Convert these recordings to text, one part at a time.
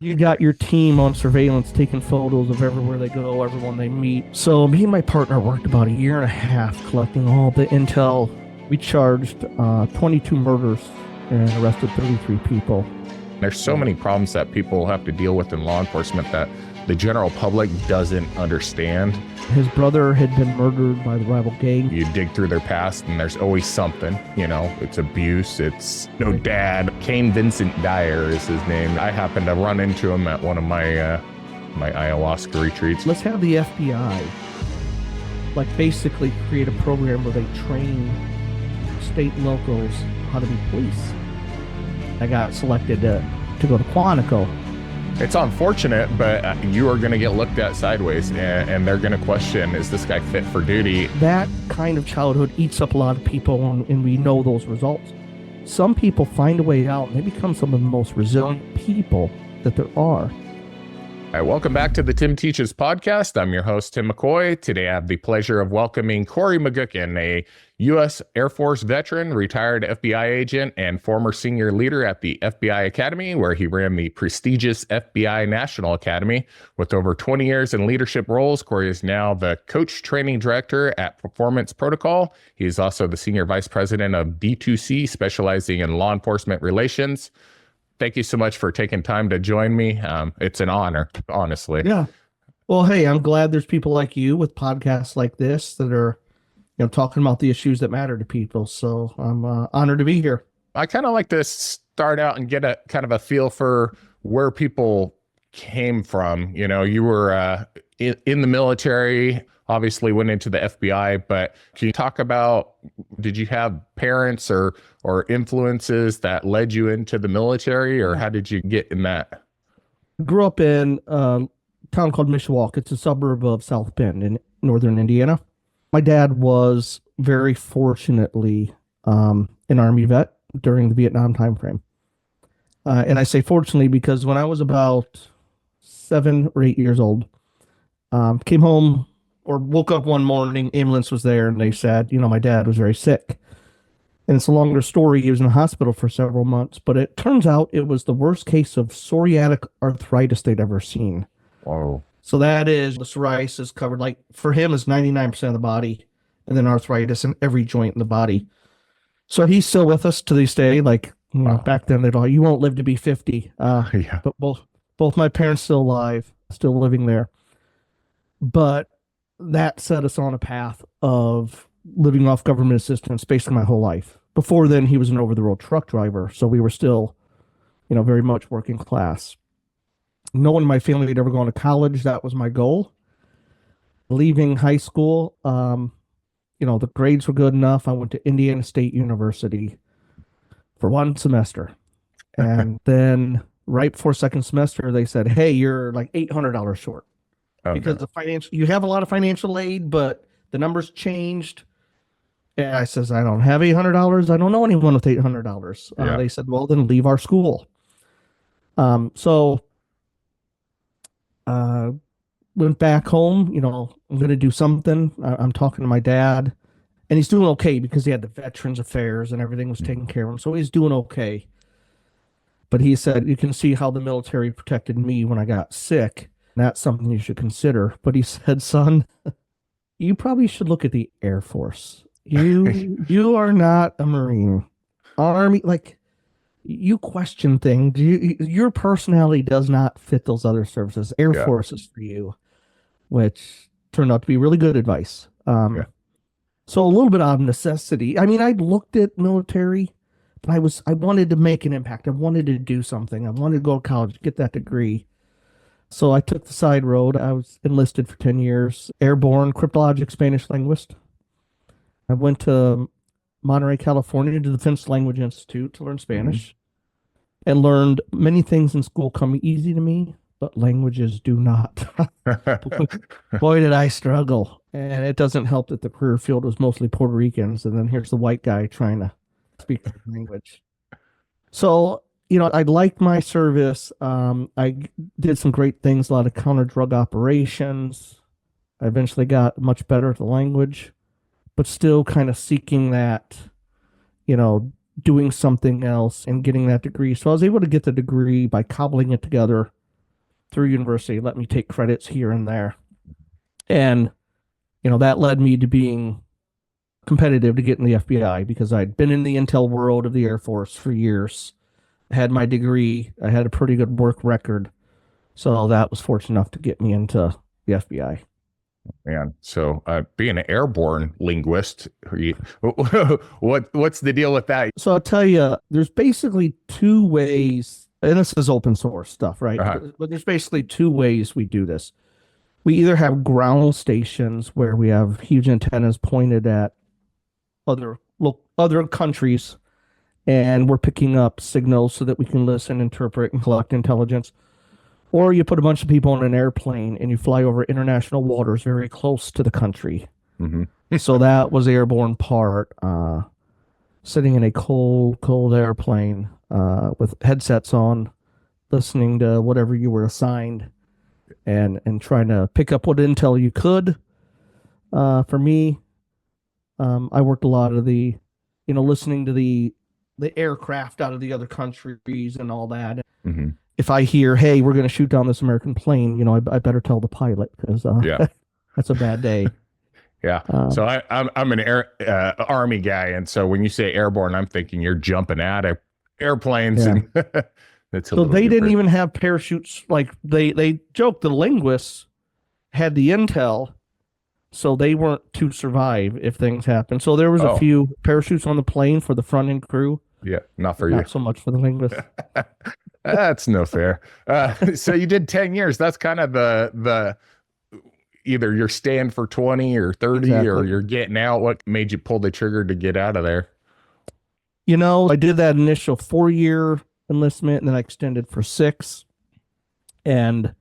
You got your team on surveillance taking photos of everywhere they go, everyone they meet. So me and my partner worked about a year and a half collecting all the intel. We charged 22 murders and arrested 33 people. There's so many problems that people have to deal with in law enforcement that the general public doesn't understand. His brother had been murdered by the rival gang. You dig through their past and there's always something, it's abuse, it's no dad. Kane Vincent Dyer is his name. I happened to run into him at one of my my ayahuasca retreats. Let's have the FBI basically create a program where they train state and locals how to be police. I got selected to go to Quantico. It's unfortunate, but you are going to get looked at sideways, and they're going to question, is this guy fit for duty? That kind of childhood eats up a lot of people, and we know those results. Some people find a way out, and they become some of the most resilient people that there are. All right, welcome back to the Tim Teaches podcast. I'm your host, Tim McCoy. Today, I have the pleasure of welcoming Corey McGookin, a U.S. Air Force veteran, retired FBI agent, and former senior leader at the FBI Academy, where he ran the prestigious FBI National Academy. With over 20 years in leadership roles, Corey is now the coach training director at Performance Protocol. He is also the senior vice president of D2C, specializing in law enforcement relations. Thank you so much for taking time to join me. It's an honor, honestly. Yeah. Well, hey, I'm glad there's people like you with podcasts like this that are, talking about the issues that matter to people. So I'm honored to be here. I kind of like to start out and get a kind of a feel for where people came from. You were in the military, obviously went into the FBI, but can you talk about, did you have parents or influences that led you into the military, or how did you get in that? Grew up in a town called Mishawaka. It's a suburb of South Bend in northern Indiana. My dad was very fortunately an Army vet during the Vietnam time frame. And I say fortunately because when I was about 7 or 8 years old, came home or woke up one morning, ambulance was there, and they said, my dad was very sick. And it's a longer story. He was in the hospital for several months, but it turns out it was the worst case of psoriatic arthritis they'd ever seen. Whoa. So that is, the psoriasis covered, for him, is 99% of the body, and then arthritis in every joint in the body. So he's still with us to this day. Wow. Back then, they'd all, you won't live to be 50. Yeah. But both my parents still alive, still living there. But that set us on a path of living off government assistance basically my whole life. Before then, he was an over-the-road truck driver, so we were still, very much working class. No one in my family had ever gone to college. That was my goal. Leaving high school, the grades were good enough. I went to Indiana State University for 1 semester. And then right before second semester, they said, hey, you're like $800 short. Okay. Because you have a lot of financial aid, but the numbers changed. And I says, I don't have $800. I don't know anyone with $800. Yeah. They said, well, then leave our school. So went back home, I'm going to do something. I'm talking to my dad, and he's doing okay because he had the Veterans Affairs and everything was taken care of him. So he's doing okay. But he said, you can see how the military protected me when I got sick. That's something you should consider. But he said, son, you probably should look at the Air Force. You are not a Marine. Army, you question things. Your personality does not fit those other services. Air Force is for you, which turned out to be really good advice. So a little bit out of necessity. I mean, I looked at military, but I wanted to make an impact. I wanted to do something. I wanted to go to college, get that degree. So I took the side road. I was enlisted for 10 years, airborne, cryptologic Spanish linguist. I went to Monterey, California, to the Defense Language Institute to learn Spanish, and learned many things in school come easy to me, but languages do not. Boy, did I struggle. And it doesn't help that the career field was mostly Puerto Ricans, and then here's the white guy trying to speak the language. So, I liked my service. I did some great things, a lot of counter-drug operations. I eventually got much better at the language, but still kind of seeking that, doing something else and getting that degree. So I was able to get the degree by cobbling it together through university, let me take credits here and there. And, that led me to being competitive to get in the FBI because I'd been in the intel world of the Air Force for years, had my degree, I had a pretty good work record. So that was fortunate enough to get me into the FBI. Man, so being an airborne linguist, what's the deal with that? So I'll tell you, there's basically two ways, and this is open source stuff, right? But there's basically two ways we do this. We either have ground stations where we have huge antennas pointed at other countries, and we're picking up signals so that we can listen, interpret, and collect intelligence. Or you put a bunch of people on an airplane and you fly over international waters very close to the country. Mm-hmm. So that was the airborne part. Sitting in a cold airplane with headsets on, listening to whatever you were assigned, and trying to pick up what intel you could. For me, I worked a lot of the, listening to the aircraft out of the other countries and all that. Mm-hmm. If I hear, hey, we're going to shoot down this American plane, I better tell the pilot because that's a bad day. Yeah. So I'm an Army guy. And so when you say airborne, I'm thinking you're jumping out of airplanes. Yeah. And that's so they didn't even have parachutes. Like they joked the linguists had the intel, so they weren't to survive if things happened. So there was a few parachutes on the plane for the front end crew. Yeah. Not for you. Not so much for the linguists. That's no fair. So you did 10 years. That's kind of the either you're staying for 20 or 30 or you're getting out. What made you pull the trigger to get out of there? I did that initial 4-year enlistment and then I extended for 6. And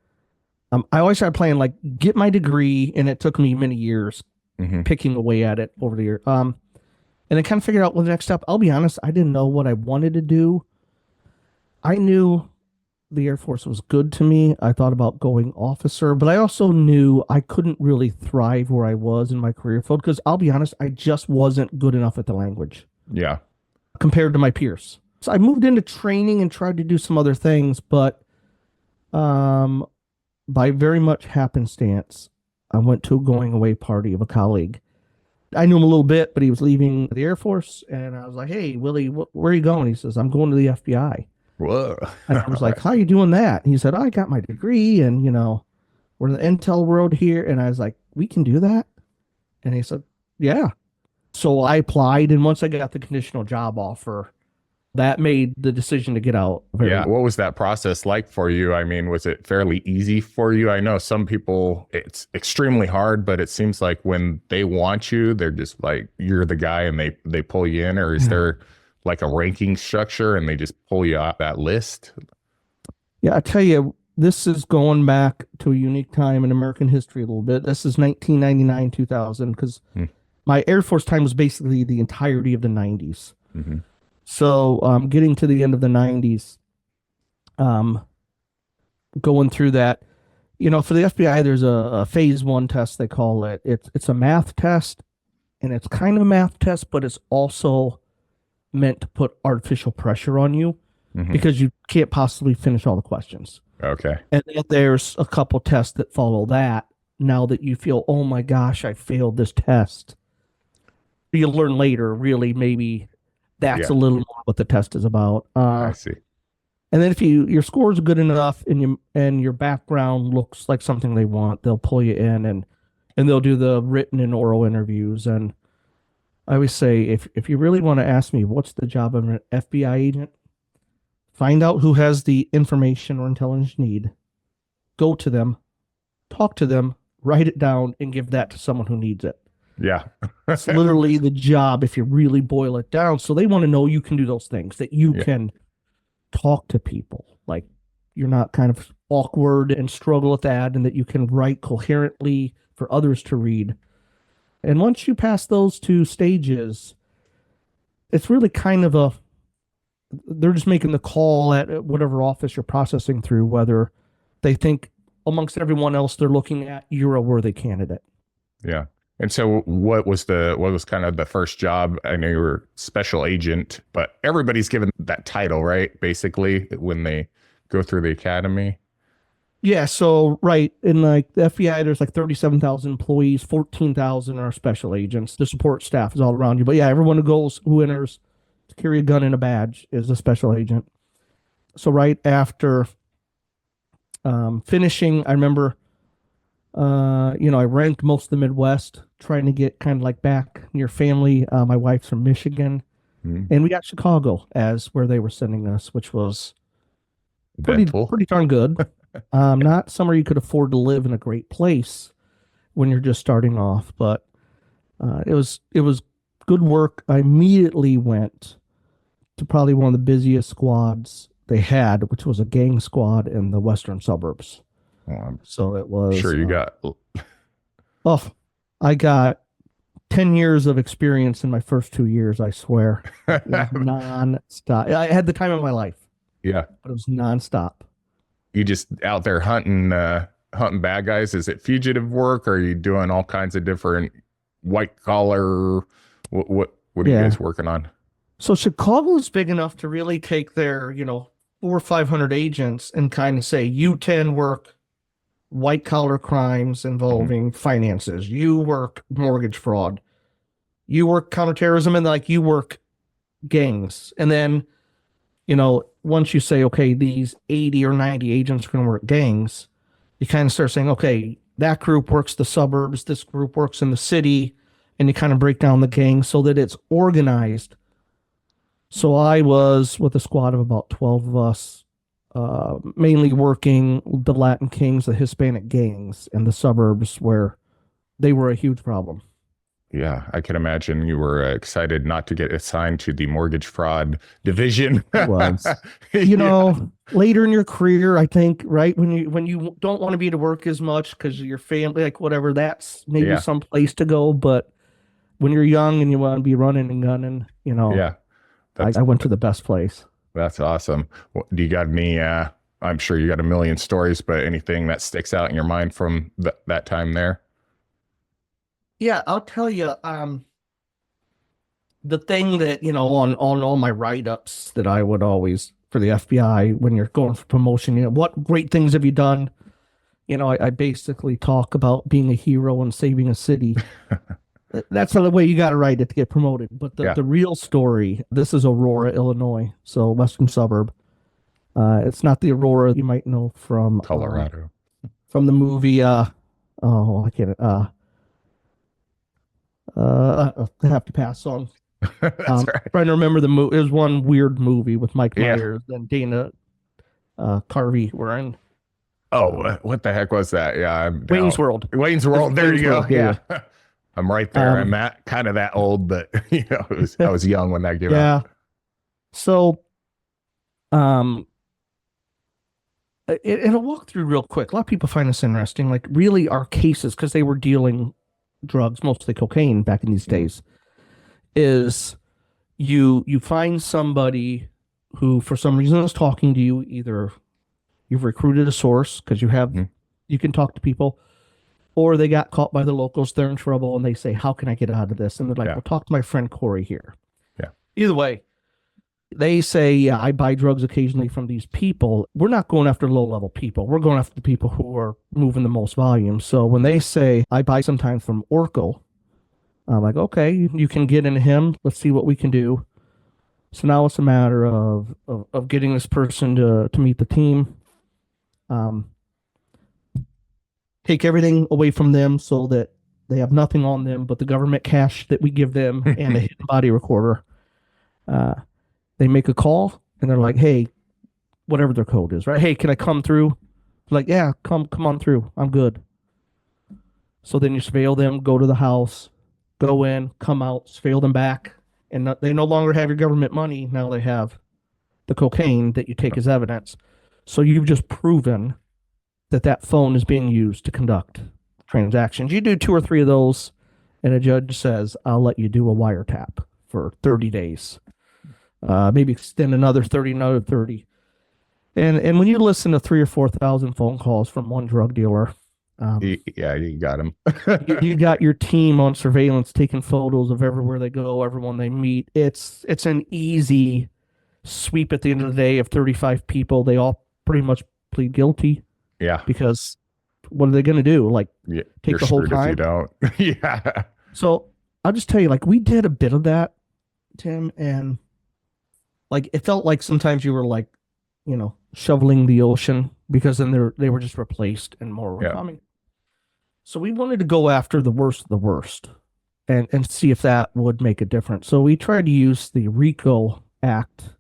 I always had planned like get my degree, and it took me many years picking away at it over the year. And I kind of figured out the next step. I'll be honest, I didn't know what I wanted to do. I knew the Air Force was good to me. I thought about going officer, but I also knew I couldn't really thrive where I was in my career field because I'll be honest, I just wasn't good enough at the language. Yeah. Compared to my peers. So I moved into training and tried to do some other things, but by very much happenstance, I went to a going away party of a colleague. I knew him a little bit, but he was leaving the Air Force, and I was like, hey, Willie, where are you going? He says, I'm going to the FBI. Whoa. And I was like, how are you doing that? And he said, I got my degree, and, we're in the intel world here. And I was like, we can do that? And he said, yeah. So I applied, and once I got the conditional job offer, that made the decision to get out. Yeah. What was that process like for you? I mean, was it fairly easy for you? I know some people, it's extremely hard, but it seems like when they want you, they're just like, you're the guy, and they pull you in. Or is there like a ranking structure and they just pull you off that list? Yeah, I tell you, this is going back to a unique time in American history a little bit. This is 1999, 2000, because my Air Force time was basically the entirety of the 90s. Mm-hmm. So getting to the end of the 90s, going through that, for the FBI, there's a phase 1 test, they call it. It's a math test, and it's kind of a math test, but it's also meant to put artificial pressure on you because you can't possibly finish all the questions. Okay. And then there's a couple tests that follow that. Now that you feel, oh my gosh, I failed this test. You'll learn later, really, maybe that's a little more what the test is about. I see. And then if your scores are good enough and your background looks like something they want, they'll pull you in and they'll do the written and oral interviews. And I always say, if you really want to ask me what's the job of an FBI agent, find out who has the information or intelligence you need, go to them, talk to them, write it down, and give that to someone who needs it. Yeah. It's literally the job if you really boil it down. So they want to know you can do those things, that you can talk to people, like you're not kind of awkward and struggle with that, and that you can write coherently for others to read. And once you pass those 2 stages, it's really kind of they're just making the call at whatever office you're processing through, whether they think amongst everyone else they're looking at, you're a worthy candidate. Yeah. And so what was kind of the first job? I know you were special agent, but everybody's given that title, right? Basically, when they go through the academy. Yeah, so right in like the FBI, there's like 37,000 employees, 14,000 are special agents. The support staff is all around you. But yeah, everyone who enters to carry a gun and a badge is a special agent. So right after finishing, I remember, I ranked most of the Midwest, trying to get kind of like back near family. My wife's from Michigan, Mm. and we got Chicago as where they were sending us, which was Eventful. pretty darn good. Not somewhere you could afford to live in a great place when you're just starting off, but it was good work. I immediately went to probably one of the busiest squads they had, which was a gang squad in the western suburbs. Well, I'm So it was sure you got. oh, I got 10 years of experience in my first 2 years, I swear. It was nonstop. I had the time of my life, Yeah. but it was nonstop. You just out there hunting bad guys? Is it fugitive work? Or are you doing all kinds of different white collar? What are you Yeah. guys working on? So Chicago's big enough to really take their, 400 or 500 agents and kind of say, you 10 work white collar crimes involving finances. You work mortgage fraud. You work counterterrorism, and like you work gangs. And then, once you say, okay, these 80 or 90 agents are going to work gangs, you kind of start saying, okay, that group works the suburbs, this group works in the city, and you kind of break down the gang so that it's organized. So I was with a squad of about 12 of us, mainly working the Latin Kings, the Hispanic gangs in the suburbs where they were a huge problem. Yeah, I can imagine you were excited not to get assigned to the mortgage fraud division. It was. Later in your career, I think, right, when you don't want to be to work as much because of your family, like whatever, that's maybe Yeah. some place to go. But when you're young and you want to be running and gunning, Yeah, I went to the best place. that's awesome. Do you got any? I'm sure you got a million stories, but anything that sticks out in your mind from that time there? Yeah, I'll tell you, the thing that, on all my write-ups that I would always, for the FBI, when you're going for promotion, what great things have you done? I basically talk about being a hero and saving a city. That's the way you got to write it to get promoted. But Yeah. the real story, this is Aurora, Illinois, so western suburb. It's not the Aurora you might know from Colorado. from the movie. I can't. I have to pass on. That's right. Trying to remember the movie. It was one weird movie with Mike Yeah. Myers and Dana Carvey were in. Oh, what the heck was that? Yeah, I'm down. Wayne's World. Wayne's World. There Wayne's you go. World, yeah. Yeah. I'm right there. Um, I'm kind of that old, but I was young when that came out. Yeah. So, um, it'll walk through real quick. A lot of people find this interesting. Like, really, our cases, because they were dealing drugs, mostly cocaine back in these days, is you find somebody who, for some reason, is talking to you. Either you've recruited a source because you can talk to people, or they got caught by the locals. They're in trouble, and they say, "How can I get out of this?" And they're like, Yeah. "Well, talk to my friend Corey here." Yeah. Either way, they say, "Yeah, I buy drugs occasionally from these people." We're not going after low-level people. We're going after the people who are moving the most volume. So when they say, "I buy sometimes from Orko," I'm like, "Okay, you can get into him. Let's see what we can do." So now it's a matter of getting this person to meet the team. Take everything away from them so that they have nothing on them but the government cash that we give them and a hidden body recorder. They make a call and they're like, "Hey," whatever their code is, right? "Hey, can I come through?" Like, "Yeah, come on through. I'm good." So then you surveil them, go to the house, go in, come out, surveil them back, and they no longer have your government money. Now they have the cocaine that you take as evidence. So you've just proven that phone is being used to conduct transactions. You do 2 or 3 of those, and a judge says, "I'll let you do a wiretap for 30 days. Maybe extend another 30, another 30. And when you listen to 3 or 4,000 phone calls from one drug dealer, Yeah, you got him. you got your team on surveillance taking photos of everywhere they go, everyone they meet. It's an easy sweep at the end of the day of 35 people. They all pretty much plead guilty. Yeah. because what are they going to do? Like Yeah. take You're the whole screwed if you time? don't. Yeah. So I'll just tell you, like we did a bit of that, Tim, and like it felt like sometimes you were like, shoveling the ocean because then they were just replaced and more were Yeah. coming. So we wanted to go after the worst of the worst and see if that would make a difference. So we tried to use the RICO Act,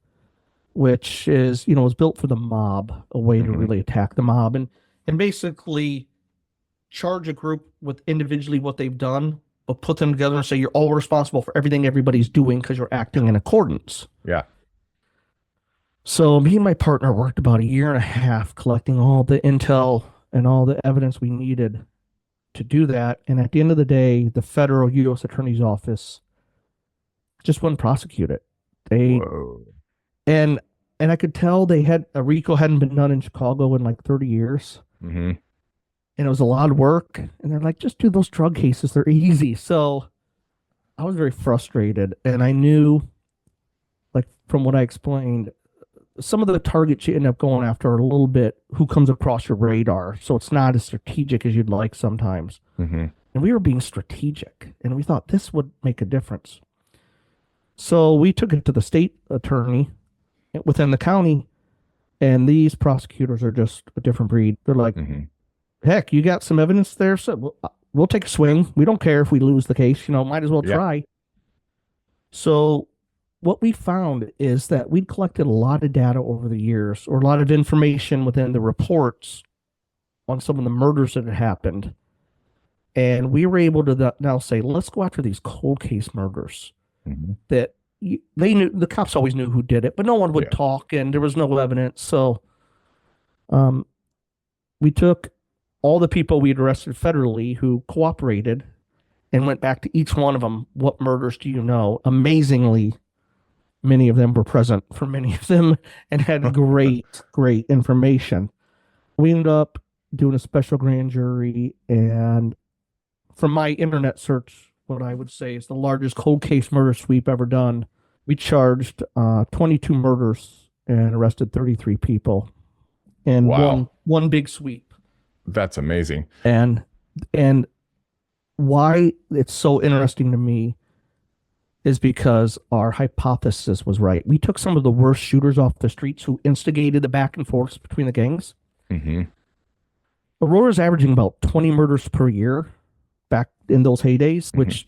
which is, was built for the mob, a way to Mhm. really attack the mob and basically charge a group with individually what they've done, but put them together and say you're all responsible for everything everybody's doing because you're acting in accordance. Yeah. So me and my partner worked about a year and a half collecting all the intel and all the evidence we needed to do that. And at the end of the day, the federal U.S. Attorney's Office just wouldn't prosecute it. Whoa. And I could tell they had a RICO hadn't been done in Chicago in like 30 years. Mm-hmm. And it was a lot of work. And they're like, just do those drug cases. They're easy. So I was very frustrated. And I knew, like from what I explained, some of the targets you end up going after are a little bit who comes across your radar. So it's not as strategic as you'd like sometimes. Mm-hmm. And we were being strategic. And we thought this would make a difference. So we took it to the state attorney within the county. And these prosecutors are just a different breed. They're like, Mm-hmm. heck, you got some evidence there? So we'll take a swing. We don't care if we lose the case. Might as well try. So what we found is that we'd collected a lot of data over the years, or a lot of information within the reports on some of the murders that had happened. And we were able to now say, let's go after these cold case murders Mm-hmm. that they knew, the cops always knew who did it, but no one would talk and there was no evidence. So we took all the people we'd arrested federally who cooperated and went back to each one of them. What murders do you know? Amazingly, many of them were present for many of them and had great information. We ended up doing a special grand jury, and from my internet search, what I would say is the largest cold case murder sweep ever done. We charged 22 murders and arrested 33 people in one big sweep. That's amazing. And why it's so interesting to me is because our hypothesis was right. We took some of the worst shooters off the streets who instigated the back and forths between the gangs. Mm-hmm. Aurora's averaging about 20 murders per year back in those heydays, which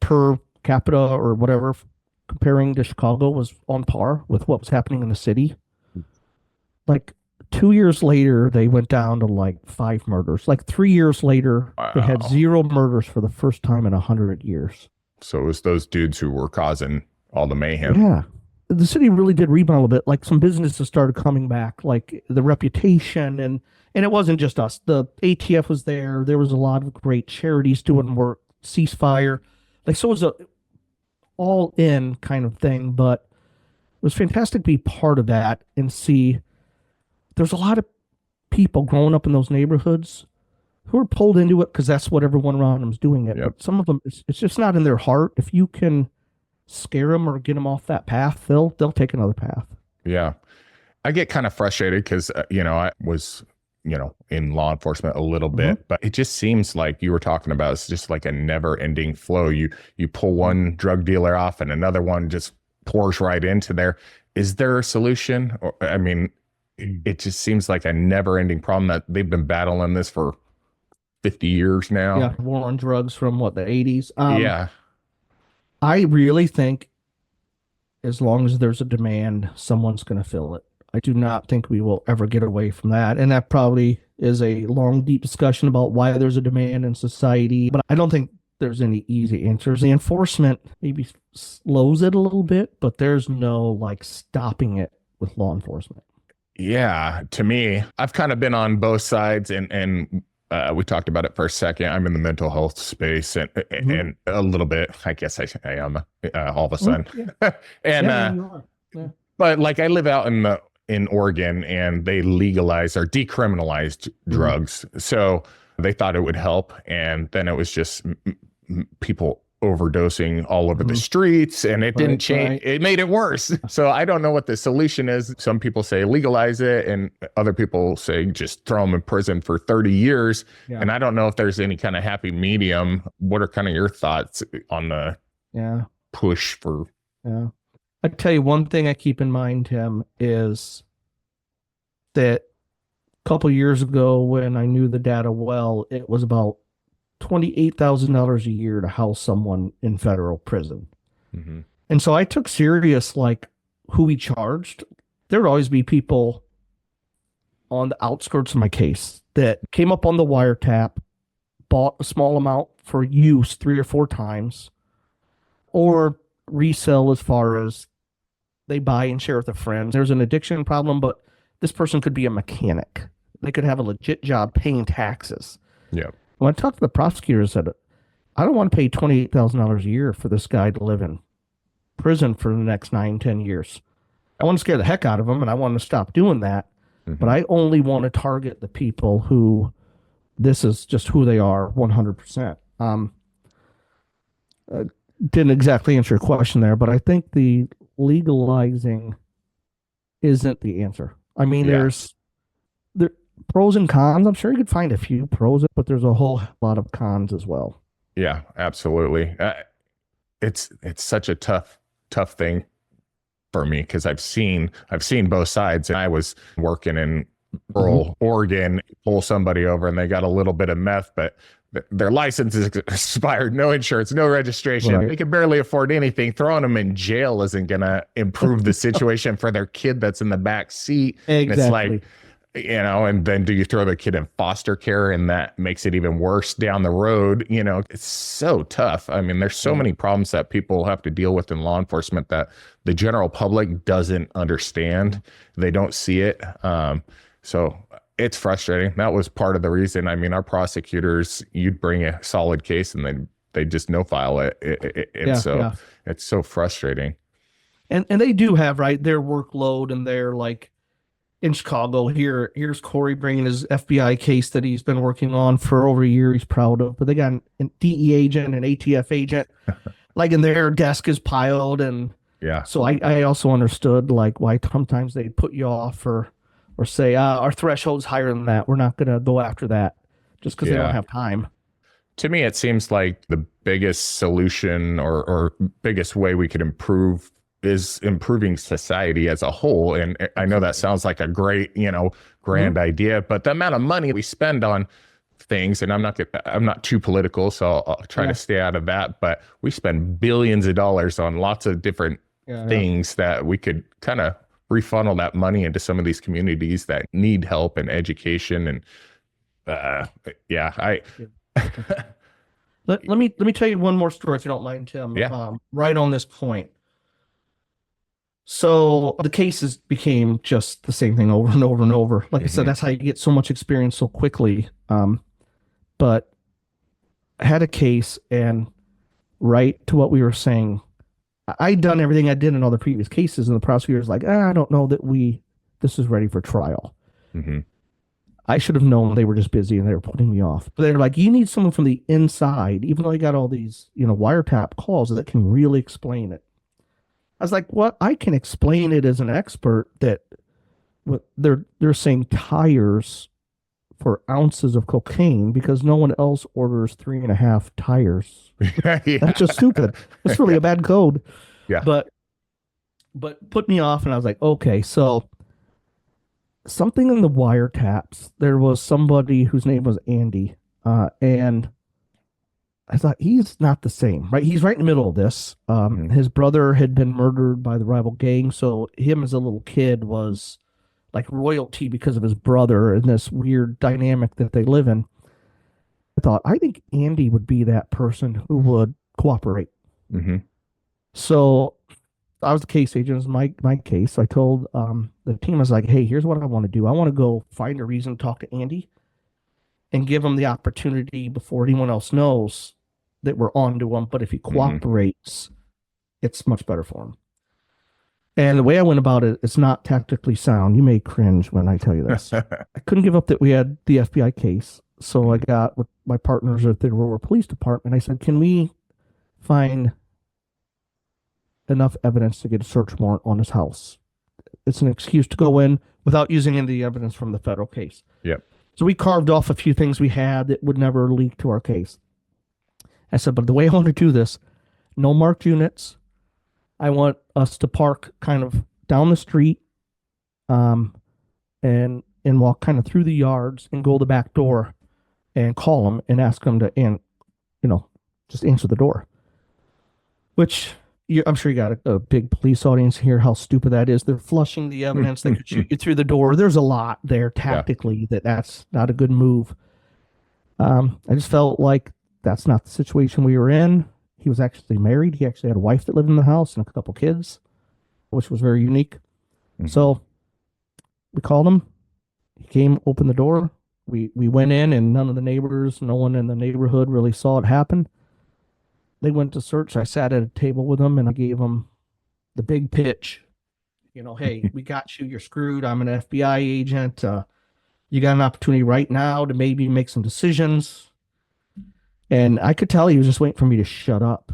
per capita or whatever, comparing to Chicago, was on par with what was happening in the city. Like 2 years later, they went down to like 5 murders. Like 3 years later, they had 0 murders for the first time in 100 years. So it was those dudes who were causing all the mayhem. Yeah. The city really did rebound a little bit. Like some businesses started coming back, like the Reputation, and it wasn't just us. The ATF was there. There was a lot of great charities doing work, Ceasefire. Like, so it was a all in kind of thing, but it was fantastic to be part of that and see there's a lot of people growing up in those neighborhoods who are pulled into it because that's what everyone around them is doing it. Yep. But some of them, it's just not in their heart. If you can scare them or get them off that path, they'll take another path. Yeah. I get kind of frustrated because, I was, in law enforcement a little bit, but it just seems like you were talking about, it's just like a never ending flow. You pull one drug dealer off and another one just pours right into there. Is there a solution? Or, I mean, it just seems like a never ending problem that they've been battling this for 50 years now. Yeah. War on drugs from the 80s. Yeah. I really think as long as there's a demand, someone's going to fill it. I do not think we will ever get away from that. And that probably is a long, deep discussion about why there's a demand in society. But I don't think there's any easy answers. The enforcement maybe slows it a little bit, but there's no like stopping it with law enforcement. Yeah. To me, I've kind of been on both sides and we talked about it for a second. I'm in the mental health space and a little bit, I guess I am all of a sudden. But like I live out in Oregon and they legalized or decriminalized drugs. So they thought it would help. And then it was just people overdosing all over the streets, and it didn't change. Right. It made it worse. So I don't know what the solution is. Some people say legalize it, and other people say just throw them in prison for 30 years. Yeah. And I don't know if there's any kind of happy medium. What are kind of your thoughts on the push for? Yeah. I tell you, one thing I keep in mind, Tim, is that a couple years ago when I knew the data well, it was about $28,000 a year to house someone in federal prison. Mm-hmm. And so I took serious, like, who we charged. There would always be people on the outskirts of my case that came up on the wiretap, bought a small amount for use 3 or 4 times, or resell as far as they buy and share with their friends. There's an addiction problem, but this person could be a mechanic. They could have a legit job paying taxes. Yeah. When I talked to the prosecutor, I said, I don't want to pay $28,000 a year for this guy to live in prison for the next 9-10 years. I want to scare the heck out of him, and I want to stop doing that. Mm-hmm. But I only want to target the people who this is just who they are 100%. Didn't exactly answer your question there, but I think the legalizing isn't the answer. I mean, there's pros and cons. I'm sure you could find a few pros, but there's a whole lot of cons as well. Yeah, absolutely. It's such a tough thing for me because I've seen both sides. And I was working in rural Oregon, pull somebody over and they got a little bit of meth, but their license is expired, no insurance, no registration. Right. They can barely afford anything. Throwing them in jail isn't going to improve the situation for their kid that's in the back seat. Exactly. And it's like, and then do you throw the kid in foster care and that makes it even worse down the road? It's so tough. I mean, there's so many problems that people have to deal with in law enforcement that the general public doesn't understand. They don't see it. So it's frustrating. That was part of the reason. I mean, our prosecutors, you'd bring a solid case and they just no file it. It's so frustrating. And they do have, right, their workload, and they're like, in Chicago, here's Corey bringing his FBI case that he's been working on for over a year. He's proud of, but they got an DE agent, an ATF agent, like, in their desk is piled. And so I also understood like why sometimes they put you off or say, our threshold's higher than that. We're not going to go after that just because they don't have time. To me, it seems like the biggest solution or biggest way we could improve is improving society as a whole. And I know that sounds like a great, grand idea, but the amount of money we spend on things, and I'm not too political, so I'll try to stay out of that, but we spend billions of dollars on lots of different things that we could kind of refunnel that money into some of these communities that need help and education. And let me tell you one more story, if you don't mind, Tim. Right on this point. So the cases became just the same thing over and over and over. Like I said, that's how you get so much experience so quickly. But I had a case, and right to what we were saying, I'd done everything I did in all the previous cases, and the prosecutor's like, I don't know that this is ready for trial. Mm-hmm. I should have known they were just busy and they were putting me off. But they're like, you need someone from the inside, even though you got all these, wiretap calls, that can really explain it. I was like, what? I can explain it as an expert that they're saying tires for ounces of cocaine because no one else orders 3.5 tires. That's just stupid. It's really a bad code. Yeah. But put me off, and I was like, okay, so something in the wiretaps, there was somebody whose name was Andy, and I thought, he's not the same, right? He's right in the middle of this. His brother had been murdered by the rival gang, so him as a little kid was like royalty because of his brother and this weird dynamic that they live in. I thought, I think Andy would be that person who would cooperate. Mm-hmm. So I was the case agent. It was my case. So I told the team, I was like, hey, here's what I want to do. I want to go find a reason to talk to Andy and give him the opportunity before anyone else knows that we're on to him. But if he cooperates, it's much better for him. And the way I went about it, it's not tactically sound. You may cringe when I tell you this. I couldn't give up that we had the FBI case. So I got with my partners at the Aurora Police Department. I said, can we find enough evidence to get a search warrant on his house. It's an excuse to go in without using any of the evidence from the federal case. Yep. So we carved off a few things we had that would never leak to our case. I said, but the way I want to do this, no marked units. I want us to park kind of down the street, and walk kind of through the yards and go to the back door and call them and ask them to, just answer the door. Which I'm sure you got a big police audience here. How stupid that is. They're flushing the evidence. They could shoot you through the door. There's a lot there tactically that's not a good move. I just felt like that's not the situation we were in. He was actually married. He actually had a wife that lived in the house and a couple kids, which was very unique. Mm-hmm. So we called him. He came, opened the door. We went in, and no one in the neighborhood really saw it happen. They went to search. I sat at a table with them, and I gave them the big pitch. Hey, we got you. You're screwed. I'm an FBI agent. You got an opportunity right now to maybe make some decisions. And I could tell he was just waiting for me to shut up.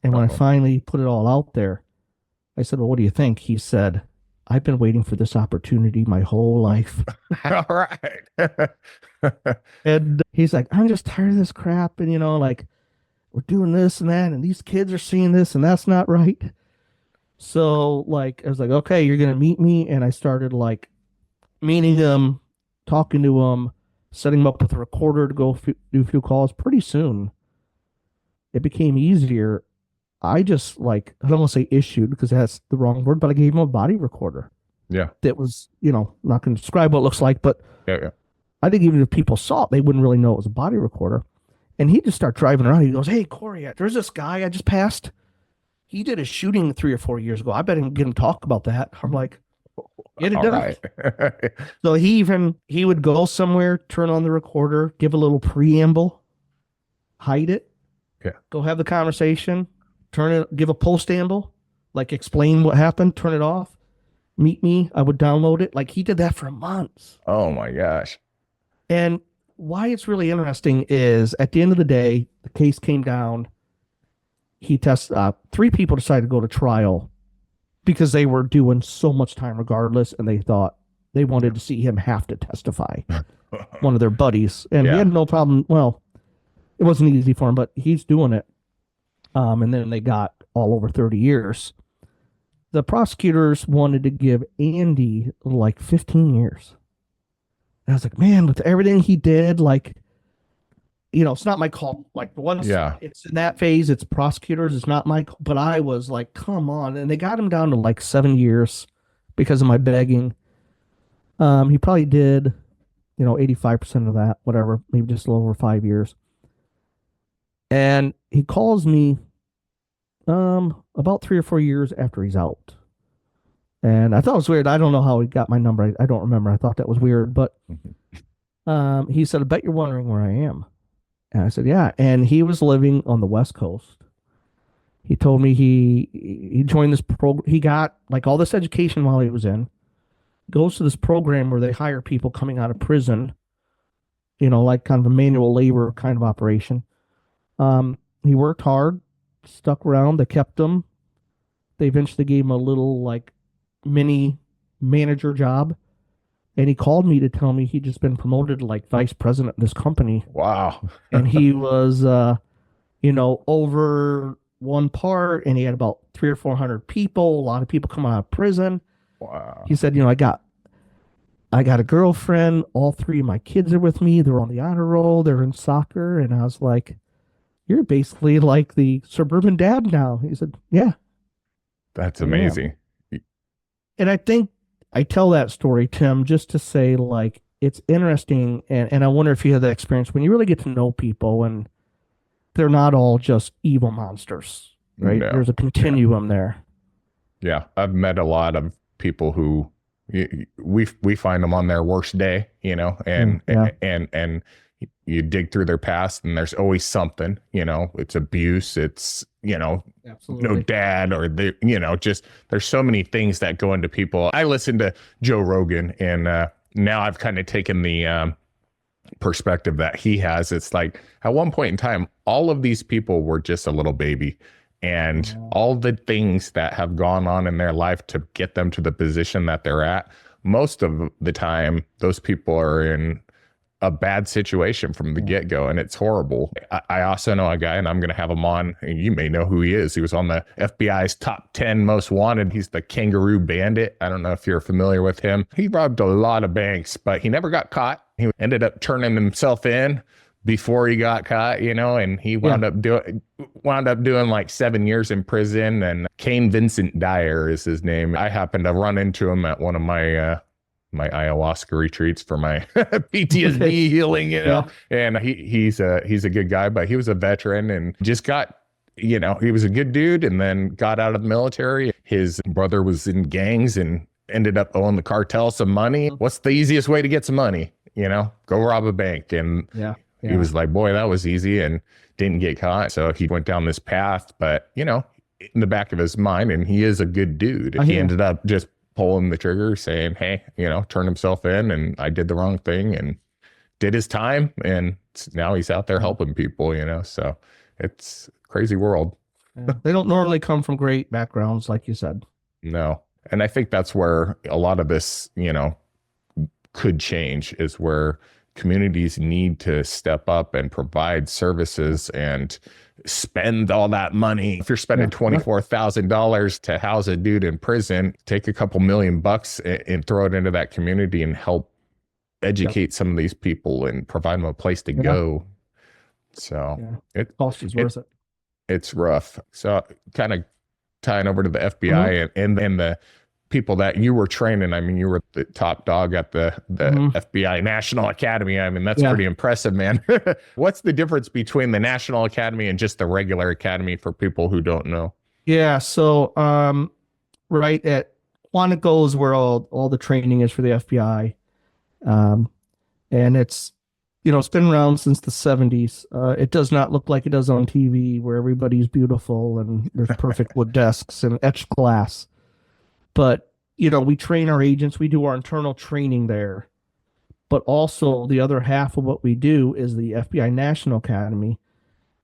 And when I finally put it all out there, I said, well, what do you think? He said, I've been waiting for this opportunity my whole life. All right. And he's like, I'm just tired of this crap. And, we're doing this and that, and these kids are seeing this, and that's not right. So, I was like, okay, you're going to meet me. And I started, meeting him, talking to him, setting him up with a recorder to go do a few calls. Pretty soon, it became easier. I just, I don't want to say issued because that's the wrong word, but I gave him a body recorder. Yeah. That was, not going to describe what it looks like, but yeah. I think even if people saw it, they wouldn't really know it was a body recorder. And he just started driving around. He goes, hey, Corey, there's this guy I just passed. He did a shooting 3 or 4 years ago. I bet I can get him to talk about that. I'm like, get it done. Right. So he would go somewhere, turn on the recorder, give a little preamble, hide it, go have the conversation, give a postamble, explain what happened, turn it off, meet me. I would download it. He did that for months. Oh my gosh. And why it's really interesting is at the end of the day, the case came down. He tested 3 people decided to go to trial because they were doing so much time regardless. And they thought they wanted to see him have to testify. One of their buddies. And he had no problem. Well, it wasn't easy for him, but he's doing it. And then they got all over 30 years. The prosecutors wanted to give Andy 15 years. And I was like, man, with everything he did, it's not my call. Once it's in that phase, it's prosecutors. It's not my call. But I was like, come on. And they got him down to 7 years because of my begging. He probably did, 85% of that, whatever, maybe just a little over 5 years. And he calls me about 3 or 4 years after he's out. And I thought it was weird. I don't know how he got my number. I don't remember. I thought that was weird. But he said, I bet you're wondering where I am. And I said, yeah. And he was living on the West Coast. He told me he joined this program. He got all this education while he was in. Goes to this program where they hire people coming out of prison, kind of a manual labor kind of operation. He worked hard, stuck around. They kept him. They eventually gave him a little mini manager job. And he called me to tell me he'd just been promoted to vice president of this company. Wow. And he was, over one part, and he had about 300 or 400 people. A lot of people coming out of prison. Wow. He said, I got a girlfriend. All 3 of my kids are with me. They're on the honor roll. They're in soccer. And I was like, you're basically like the suburban dad now. He said, yeah. That's amazing. And I think I tell that story, Tim, just to say it's interesting. And I wonder if you had that experience when you really get to know people and they're not all just evil monsters, right? No. There's a continuum there. Yeah. I've met a lot of people who we find them on their worst day, and you dig through their past and there's always something, it's abuse. It's, Absolutely. No dad or just there's so many things that go into people. I listen to Joe Rogan and now I've kind of taken the perspective that he has. It's like at one point in time, all of these people were just a little baby, and all the things that have gone on in their life to get them to the position that they're at, most of the time, those people are in a bad situation from the get-go, and it's horrible. I also know a guy, and I'm going to have him on, and you may know who he is. He was on the FBI's top 10 most wanted. He's the Kangaroo Bandit. I don't know if you're familiar with him. He robbed a lot of banks, but he never got caught. He ended up turning himself in before he got caught, you know, and he wound up doing like 7 years in prison. And Kane Vincent Dyer is his name. I happened to run into him at one of my ayahuasca retreats for my PTSD healing, you know. And he's a good guy, but he was a veteran and just got, you know, he was a good dude and then got out of the military. His brother was in gangs and ended up owing the cartel some money. What's the easiest way to get some money? You know, go rob a bank. And he was like, boy, that was easy, and didn't get caught. So he went down this path, but, you know, in the back of his mind, and he is a good dude. He ended up just pulling the trigger, saying, hey, you know, turned himself in, and I did the wrong thing, and did his time. And now he's out there helping people, you know, so it's a crazy world. They don't normally come from great backgrounds, like you said. No. And I think that's where a lot of this, you know, could change, is where communities need to step up and provide services and spend all that money. If you're spending $24,000 to house a dude in prison, take a couple $1,000,000 and throw it into that community and help educate some of these people and provide them a place to go. So it cost is worth it. It's rough. So kind of tying over to the FBI and the people that you were training. I mean, you were the top dog at the FBI National Academy. I mean, that's pretty impressive, man. What's the difference between the National Academy and just the regular academy for people who don't know? Yeah. So, right at Quantico is where all the training is for the FBI. And it's, you know, it's been around since the 70s. It does not look like it does on TV, where everybody's beautiful and there's perfect wood desks and etched glass. But, you know, we train our agents, we do our internal training there. But also the other half of what we do is the FBI National Academy.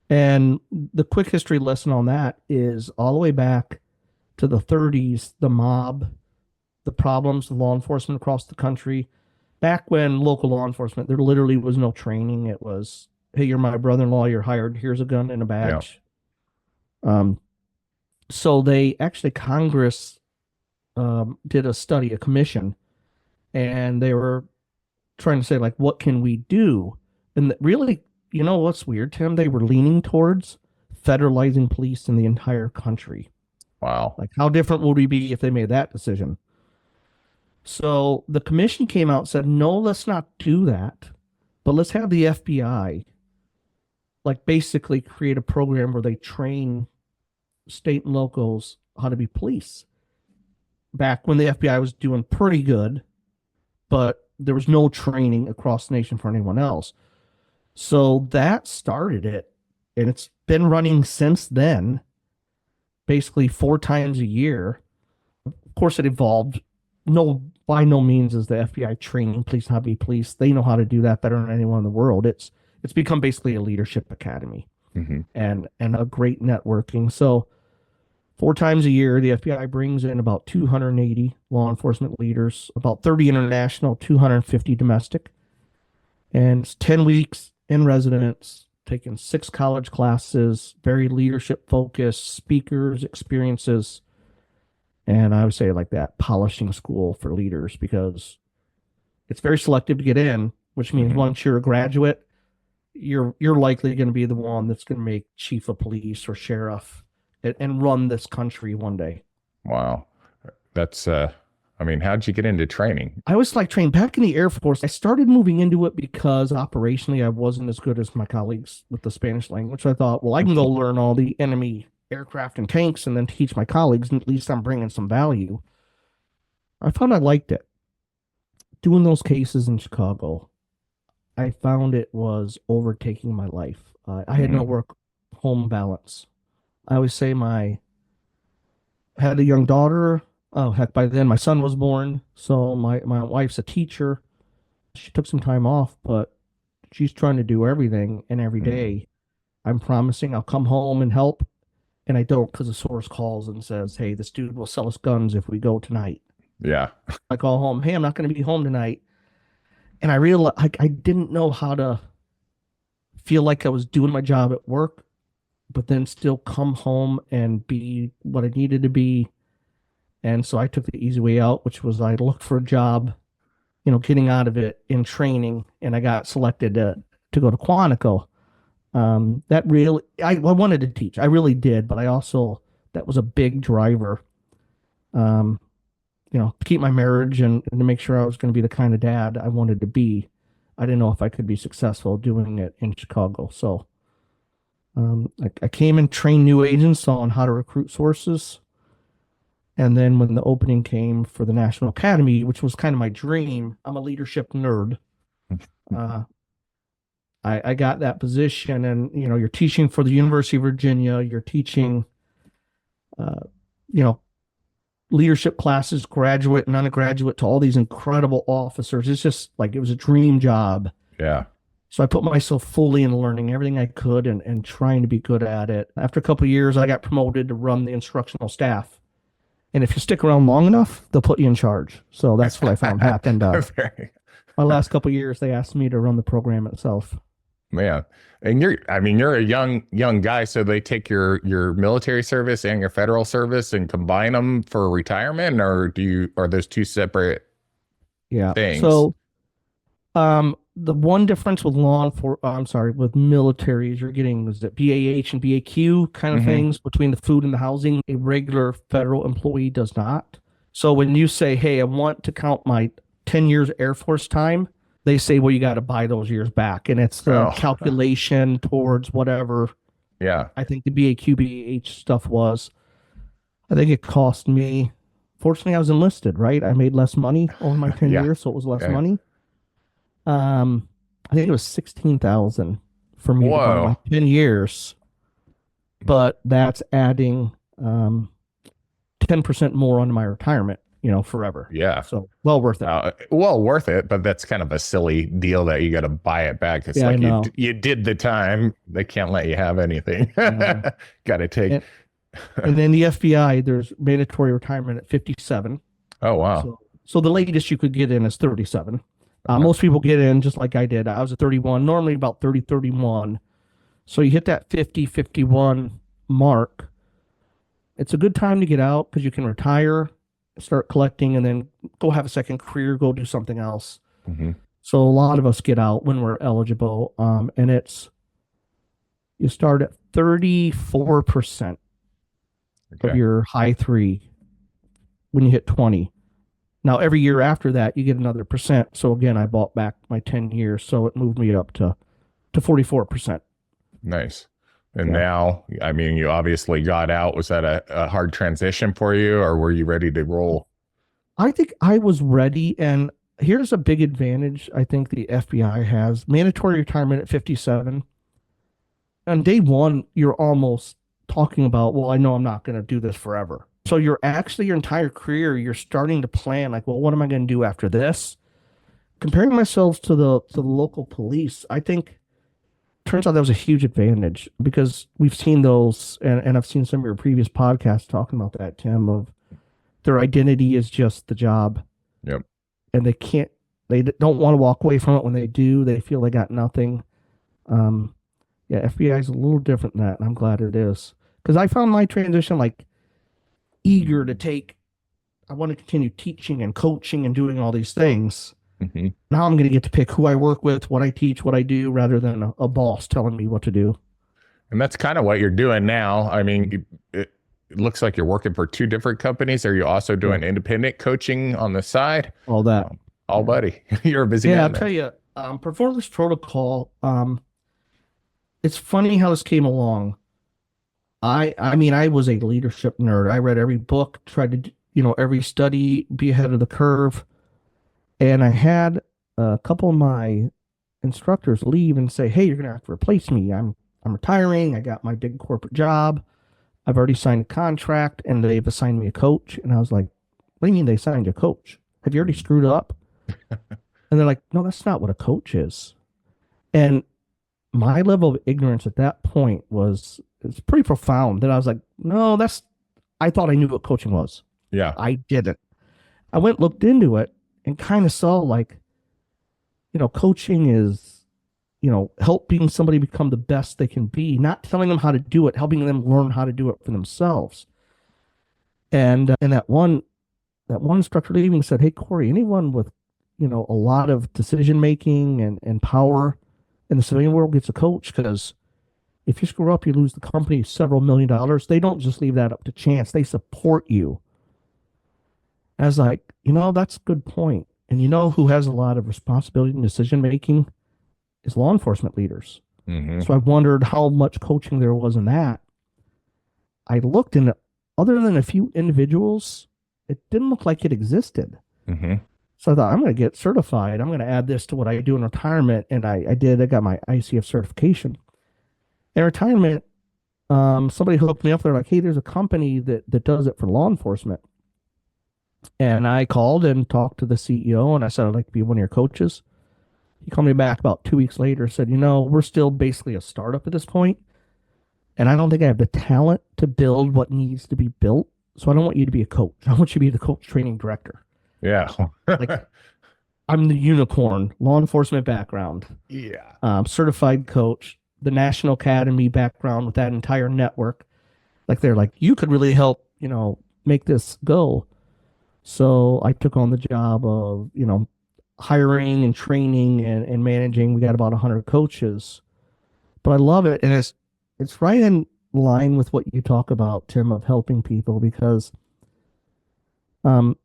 And the quick history lesson on that is all the way back to the 30s, the mob, the problems, the law enforcement across the country. Back when local law enforcement, there literally was no training. It was, hey, you're my brother-in-law, you're hired, here's a gun and a badge. So they actually, Congress did a study, a commission, and they were trying to say, like, what can we do? And really, you know what's weird, Tim? They were leaning towards federalizing police in the entire country. Wow. Like, how different would we be if they made that decision? So the commission came out and said, no, let's not do that, but let's have the FBI, like, basically create a program where they train state and locals how to be police. Back when the FBI was doing pretty good, but there was no training across the nation for anyone else. So that started it, and it's been running since then, basically 4 times a year. Of course, it evolved. No, by no means is the FBI training police how to be police. They know how to do that better than anyone in the world. It's become basically a leadership academy and a great networking. So 4 times a year, the FBI brings in about 280 law enforcement leaders, about 30 international, 250 domestic. And it's 10 weeks in residence, taking 6 college classes, very leadership focused, speakers, experiences. And I would say like that, polishing school for leaders, because it's very selective to get in, which means once you're a graduate, you're likely going to be the one that's going to make chief of police or sheriff and run this country one day. Wow. That's, I mean, how'd you get into training? I was like trained back in the Air Force. I started moving into it because operationally I wasn't as good as my colleagues with the Spanish language. I thought, well, I can go learn all the enemy aircraft and tanks and then teach my colleagues, and at least I'm bringing some value. I found I liked it. Doing those cases in Chicago, I found it was overtaking my life. I had no work-home balance. I always say I had a young daughter. Oh, heck, by then my son was born. So my wife's a teacher. She took some time off, but she's trying to do everything, and every day I'm promising I'll come home and help, and I don't because the source calls and says, "Hey, this dude will sell us guns if we go tonight." Yeah. I call home, "Hey, I'm not going to be home tonight," and I realized I didn't know how to feel like I was doing my job at work, but then still come home and be what I needed to be. And so I took the easy way out, which was I looked for a job, getting out of it in training, and I got selected to go to Quantico. That really, I wanted to teach. I really did, but I also, that was a big driver, to keep my marriage and to make sure I was going to be the kind of dad I wanted to be. I didn't know if I could be successful doing it in Chicago. So I came and trained new agents on how to recruit sources. And then when the opening came for the National Academy, which was kind of my dream, I'm a leadership nerd. I got that position, and you're teaching for the University of Virginia. You're teaching, leadership classes, graduate and undergraduate, to all these incredible officers. It's just like it was a dream job. Yeah. So I put myself fully in learning everything I could and trying to be good at it. After a couple of years, I got promoted to run the instructional staff. And if you stick around long enough, they'll put you in charge. So that's what I found happened. My last couple of years, they asked me to run the program itself. Man. And you're a young guy, so they take your military service and your federal service and combine them for retirement, or are those two separate things? So the one difference with with military is you're getting, is it BAH and BAQ kind of things between the food and the housing. A regular federal employee does not. So when you say, "Hey, I want to count my 10 years Air Force time," they say, "Well, you got to buy those years back." And it's the calculation towards whatever. Yeah. I think the BAQ, BAH stuff was. I think it cost me, fortunately, I was enlisted, right? I made less money over my 10 years, so it was less money. I think it was $16,000 for me to buy my 10 years, but that's adding 10% more onto my retirement, forever. Yeah. So well worth it. But that's kind of a silly deal that you got to buy it back. It's like you did the time. They can't let you have anything. Got to take. And then the FBI, there's mandatory retirement at 57. Oh, wow. So the latest you could get in is 37. Most people get in just like I did. I was at 31, normally about 30, 31. So you hit that 50, 51 mark. It's a good time to get out because you can retire, start collecting, and then go have a second career, go do something else. So a lot of us get out when we're eligible. And you start at 34% of your high three when you hit 20. Now, every year after that, you get another percent. So again, I bought back my 10 years. So it moved me up to 44%. Nice. And now, you obviously got out. Was that a hard transition for you, or were you ready to roll? I think I was ready. And here's a big advantage I think the FBI has. Mandatory retirement at 57. On day one, you're almost talking about, well, I know I'm not going to do this forever. So you're actually, your entire career, you're starting to plan like, well, what am I going to do after this? Comparing myself to the local police, I think turns out that was a huge advantage because we've seen those, and I've seen some of your previous podcasts talking about that, Tim, of their identity is just the job. Yep. And they don't want to walk away from it. When they do, they feel they got nothing. FBI is a little different than that, and I'm glad it is. Because I found my transition eager to take. I want to continue teaching and coaching and doing all these things. Now I'm going to get to pick who I work with, what I teach, what I do, rather than a boss telling me what to do. And that's kind of what you're doing now. It looks like you're working for two different companies. Are you also doing independent coaching on the side? All that. Buddy, you're a busy man. I'll tell you, performance protocol. It's funny how this came along. I was a leadership nerd. I read every book, tried to, every study, be ahead of the curve. And I had a couple of my instructors leave and say, "Hey, you're going to have to replace me. I'm retiring. I got my big corporate job. I've already signed a contract and they've assigned me a coach." And I was like, "What do you mean they signed you a coach? Have you already screwed up?" And they're like, "No, that's not what a coach is." And my level of ignorance at that point was it's pretty profound that I was like, no, I thought I knew what coaching was. Yeah. I didn't. I went looked into it and kind of saw like, coaching is, helping somebody become the best they can be, not telling them how to do it, helping them learn how to do it for themselves. And that one instructor even said, "Hey, Corey, anyone with, a lot of decision making and power in the civilian world gets a coach, because if you screw up, you lose the company several $1 million. They don't just leave that up to chance. They support you." I was like, that's a good point. And who has a lot of responsibility and decision making is law enforcement leaders. Mm-hmm. So I wondered how much coaching there was in that. I looked, and other than a few individuals, it didn't look like it existed. Mm-hmm. So I thought, I'm going to get certified. I'm going to add this to what I do in retirement. And I did. I got my ICF certification. In retirement, somebody hooked me up. They're like, "Hey, there's a company that does it for law enforcement." And I called and talked to the CEO, and I said, "I'd like to be one of your coaches." He called me back about 2 weeks later, said, "We're still basically a startup at this point, and I don't think I have the talent to build what needs to be built. So I don't want you to be a coach. I want you to be the coach training director." Yeah. Like, I'm the unicorn, law enforcement background, Yeah. certified coach, the National Academy background with that entire network. Like, they're like, "You could really help, make this go." So I took on the job of, hiring and training and managing. We got about 100 coaches, but I love it. And it's right in line with what you talk about, Tim, of helping people, because um,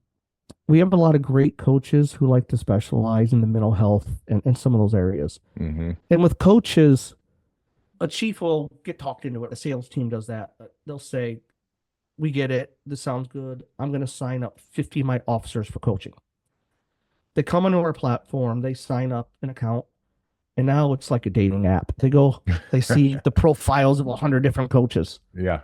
we have a lot of great coaches who like to specialize in the mental health and some of those areas. Mm-hmm. And with coaches, a chief will get talked into it. A sales team does that. They'll say, "We get it. This sounds good. I'm going to sign up 50 of my officers for coaching." They come onto our platform, they sign up an account, and now it's like a dating app. They see the profiles of 100 different coaches, Yeah.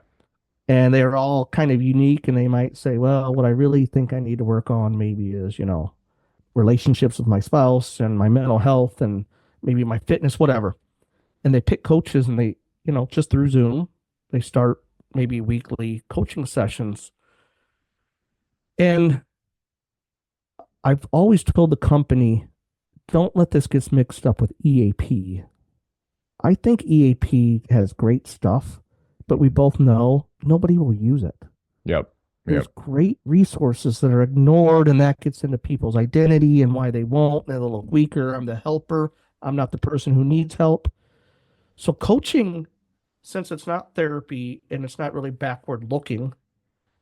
and they're all kind of unique. And they might say, "Well, what I really think I need to work on maybe is, relationships with my spouse and my mental health and maybe my fitness, whatever." And they pick coaches, and they, just through Zoom, they start maybe weekly coaching sessions. And I've always told the company, don't let this get mixed up with EAP. I think EAP has great stuff, but we both know nobody will use it. Yep. There's great resources that are ignored, and that gets into people's identity and why they won't. They're a little weaker. I'm the helper. I'm not the person who needs help. So coaching, since it's not therapy and it's not really backward looking,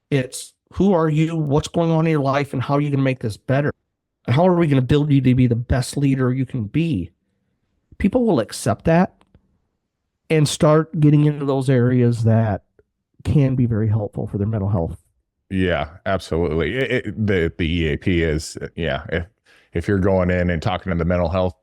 it's who are you, what's going on in your life, and how are you going to make this better? How are we going to build you to be the best leader you can be? People will accept that and start getting into those areas that can be very helpful for their mental health. Yeah, absolutely. The EAP is, if you're going in and talking to the mental health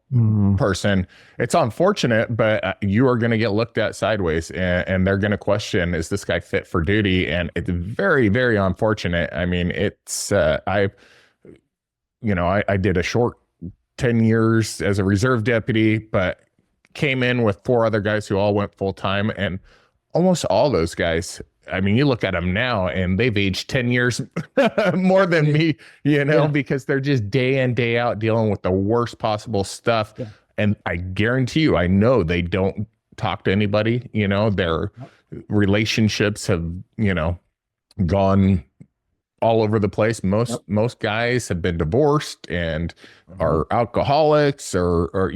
person, it's unfortunate, but you are going to get looked at sideways, and they're going to question, is this guy fit for duty? And it's very, very unfortunate. I mean, it's, I did a short 10 years as a reserve deputy, but came in with 4 other guys who all went full time, and almost all those guys, I mean, you look at them now and they've aged 10 years more than me, because they're just day in, day out dealing with the worst possible stuff. Yeah. And I guarantee you, I know they don't talk to anybody, their relationships have, gone all over the place. Most guys have been divorced and are alcoholics or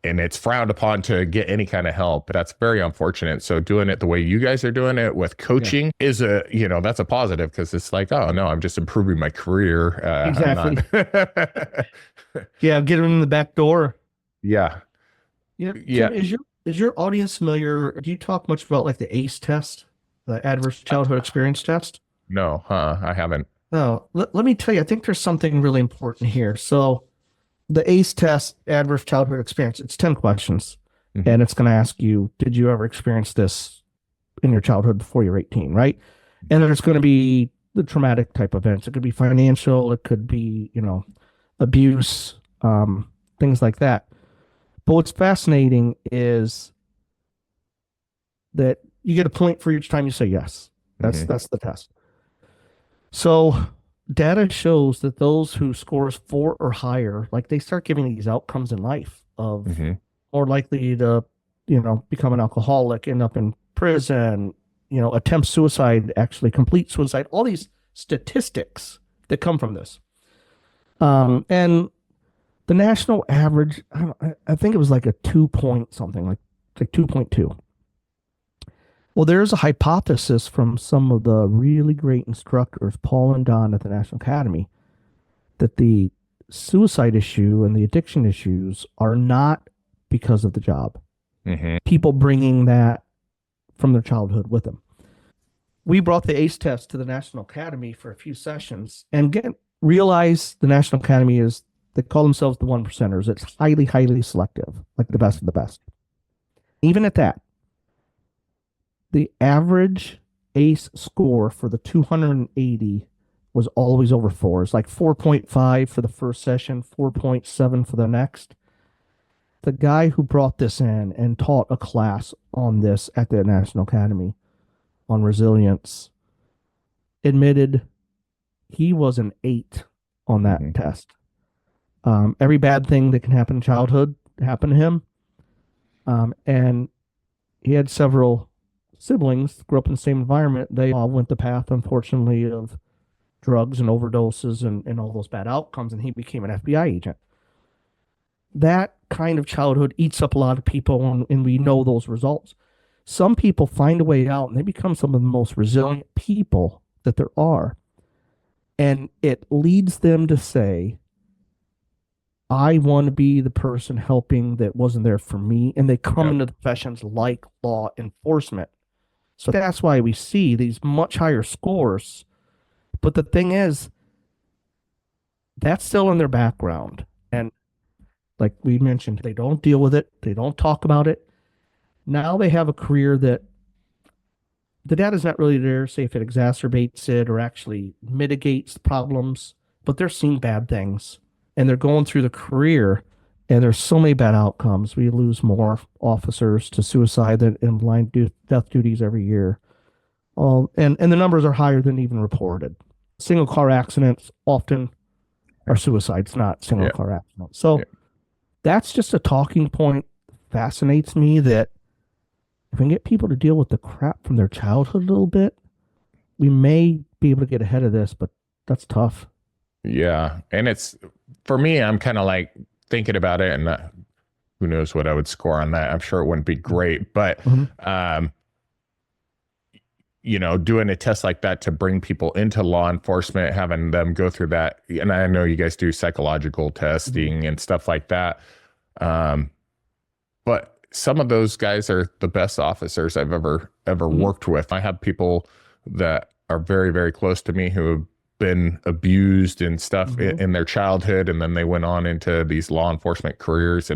and it's frowned upon to get any kind of help. But that's very unfortunate. So doing it the way you guys are doing it with coaching is that's a positive, because it's like, oh no, I'm just improving my career. Exactly. Get them in the back door. Yeah. Yeah. Tim, is your audience familiar? Do you talk much about like the ACE test, the Adverse Childhood Experience Test? No, I haven't. No, let me tell you, I think there's something really important here. So the ACE test, Adverse Childhood Experience, it's 10 questions. Mm-hmm. And it's going to ask you, did you ever experience this in your childhood before you're 18, right? And there's going to be the traumatic type events. It could be financial. It could be, abuse, things like that. But what's fascinating is that you get a point for each time you say yes. That's the test. So data shows that those who scores 4 or higher, like they start giving these outcomes in life of more likely to, become an alcoholic, end up in prison, attempt suicide, actually complete suicide, all these statistics that come from this. And the national average, I think it was like a 2 point something, like 2.2. Well, there's a hypothesis from some of the really great instructors, Paul and Don at the National Academy, that the suicide issue and the addiction issues are not because of the job. People bringing that from their childhood with them. We brought the ACE test to the National Academy for a few sessions and realize the National Academy they call themselves the 1%ers. It's highly, highly selective, like the best of the best. Even at that, the average ACE score for the 280 was always over 4. It's like 4.5 for the first session, 4.7 for the next. The guy who brought this in and taught a class on this at the National Academy on resilience admitted he was an 8 on that test. Every bad thing that can happen in childhood happened to him. And he had several siblings, grew up in the same environment. They all went the path, unfortunately, of drugs and overdoses and all those bad outcomes, and he became an FBI agent. That kind of childhood eats up a lot of people, and we know those results. Some people find a way out, and they become some of the most resilient people that there are. And it leads them to say, I want to be the person helping that wasn't there for me. And they come into the professions like law enforcement. So that's why we see these much higher scores. But the thing is, that's still in their background. And like we mentioned, they don't deal with it. They don't talk about it. Now they have a career that the data's not really there, say if it exacerbates it or actually mitigates the problems, but they're seeing bad things and they're going through the career and there's so many bad outcomes. We lose more officers to suicide than in line death duties every year. And the numbers are higher than even reported. Single car accidents often are suicides, not single car accidents. So that's just a talking point. Fascinates me that if we can get people to deal with the crap from their childhood a little bit, we may be able to get ahead of this, but that's tough. Yeah. And it's, for me, I'm kind of like thinking about it, and who knows what I would score on that. I'm sure it wouldn't be great, but, doing a test like that to bring people into law enforcement, having them go through that. And I know you guys do psychological testing and stuff like that. But some of those guys are the best officers I've ever worked with. I have people that are very, very close to me who have been abused and stuff in their childhood, and then they went on into these law enforcement careers.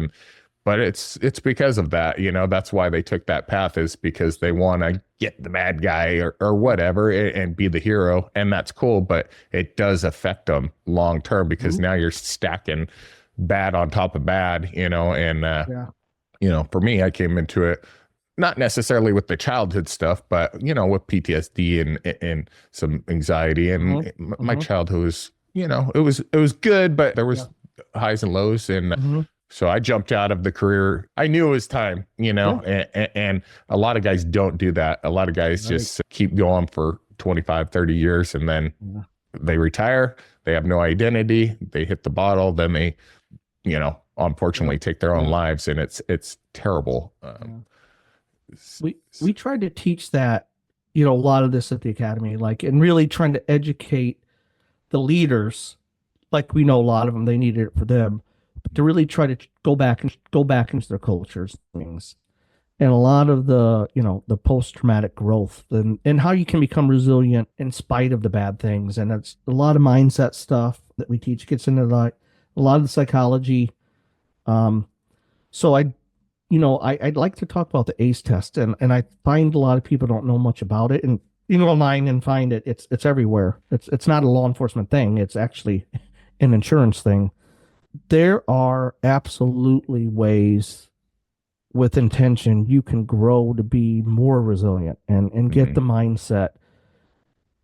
But it's because of that, that's why they took that path, is because they want to get the bad guy or whatever and be the hero. And that's cool, but it does affect them long term, because now you're stacking bad on top of bad, for me, I came into it not necessarily with the childhood stuff, but with PTSD and some anxiety. And my childhood was, it was good, but there was highs and lows. And so I jumped out of the career. I knew it was time, and a lot of guys don't do that. A lot of guys just keep going for 25, 30 years, and then they retire. They have no identity. They hit the bottle. Then they, unfortunately take their own lives, and it's terrible. We tried to teach that, a lot of this at the academy, and really trying to educate the leaders. Like, we know a lot of them, they needed it for them, but to really try to go back into their cultures, things, and a lot of the, the post-traumatic growth and how you can become resilient in spite of the bad things. And it's a lot of mindset stuff that we teach, gets into a lot of the psychology. So I'd like to talk about the ACE test, and I find a lot of people don't know much about it, and online and find it. It's everywhere. It's not a law enforcement thing. It's actually an insurance thing there are absolutely ways with intention you can grow to be more resilient and get Mhm. the mindset.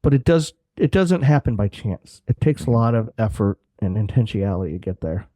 But it doesn't happen by chance. It takes a Mhm. lot of effort and intentionality to get there.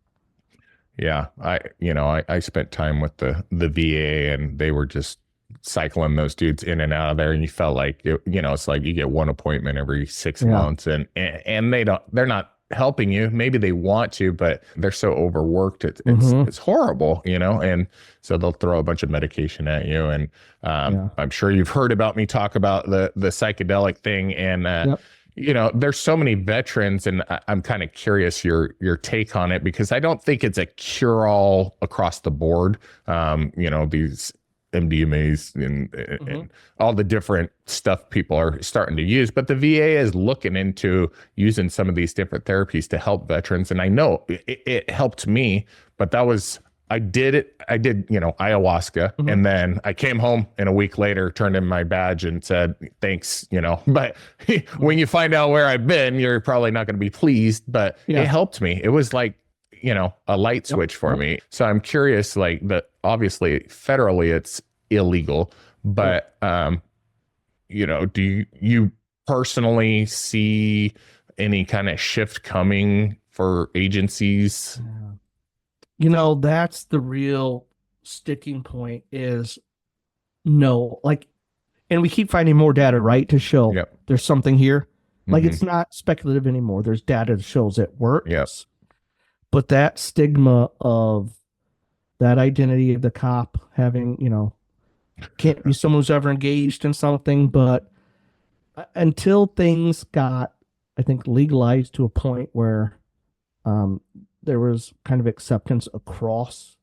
Yeah, I spent time with the VA, and they were just cycling those dudes in and out of there, and you felt like it's like you get one appointment every six Yeah. months, and they're not helping you. Maybe they want to, but they're so overworked. Mm-hmm. It's horrible, and so they'll throw a bunch of medication at you. And Yeah. I'm sure you've heard about me talk about the psychedelic thing, and Yep. there's so many veterans, and I'm kind of curious your take on it, because I don't think it's a cure-all across the board. These MDMAs Mm-hmm. and all the different stuff people are starting to use, but the VA is looking into using some of these different therapies to help veterans. And I know it helped me, but I did it. I did, ayahuasca. Mm-hmm. And then I came home, and a week later turned in my badge and said, thanks, but when you find out where I've been, you're probably not going to be pleased, but it Yeah. helped me. It was like, a light Yep. switch for Yep. me. So I'm curious, like, that obviously federally it's illegal, Right. but, do you personally see any kind of shift coming for agencies? Yeah. That's the real sticking point is no, like, and we keep finding more data, right, to show Yep. there's something here. Like, Hmm. it's not speculative anymore. There's data that shows it Yep. works. But that stigma of that identity of the cop having, can't be someone who's ever engaged in something, but until things got, I think, legalized to a point where um, there was kind of acceptance across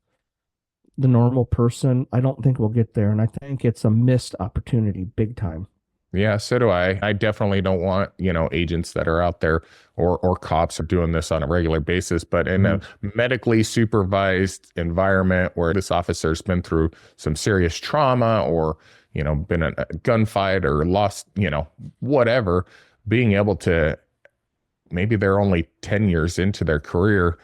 the normal person, I don't think we'll get there. And I think it's a missed opportunity big time. Yeah, so do I. I definitely don't want, agents that are out there, or cops are doing this on a regular basis, but in a Mhm. medically supervised environment where this officer's been through some serious trauma, or, been in a gunfight or lost, whatever, being able to, maybe they're only 10 years into their career,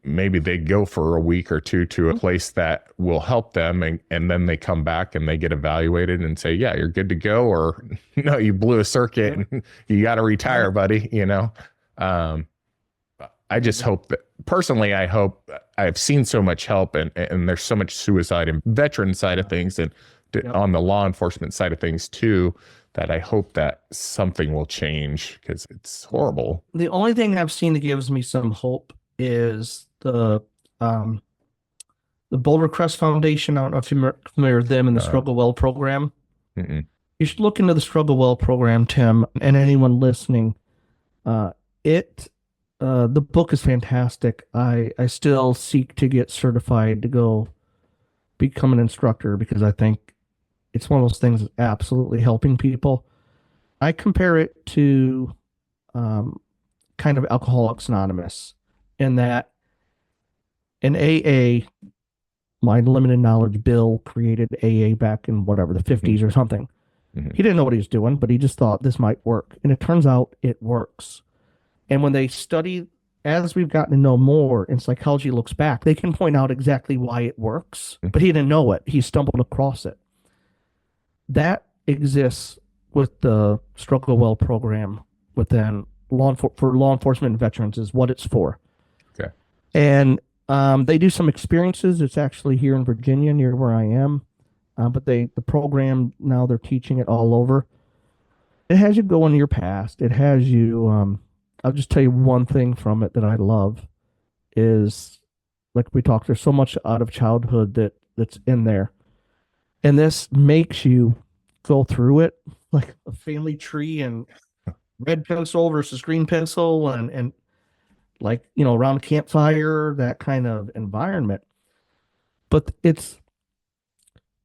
maybe they go for a week or two to a place that will help them, and then they come back and they get evaluated and say, yeah, you're good to go, or no, you blew a circuit Yeah. and you got to retire, Right. buddy. um, I just Mhm. hope that, personally, I hope. I've seen so much help, and there's so much suicide and veteran side of things, and Yep. on the law enforcement side of things too, that I hope that something will change, because it's horrible. The only thing I've seen that gives me some hope is um, the Boulder Crest Foundation. I don't know if you're familiar with them, and the Uh, Struggle Well program. mm-mm. You should look into the Struggle Well program, Tim, and anyone listening. Uh, it the book is fantastic. I still seek to get certified to go become an instructor because I think it's one of those things that's absolutely helping people. I compare it to um, kind of Alcoholics Anonymous in that in AA, my limited knowledge, Bill created AA back in whatever, the 50s or something. Mhm. He didn't know what he was doing, but he just thought this might work. And it turns out it works. And when they study, as we've gotten to know more and psychology looks back, they can point out exactly why it works, but he didn't know it. He stumbled across it. That exists with the Struggle Well program within for law enforcement and veterans is what it's for. Okay. And they do some experiences. It's actually here in Virginia, near where I am. But the program now they're teaching it all over. It has you go into your past. It has you. I'll just tell you one thing from it that I love is like we talked. There's so much out of childhood that's in there, and this makes you go through it like a family tree and red pencil versus green pencil and like around a campfire, that kind of environment. But it's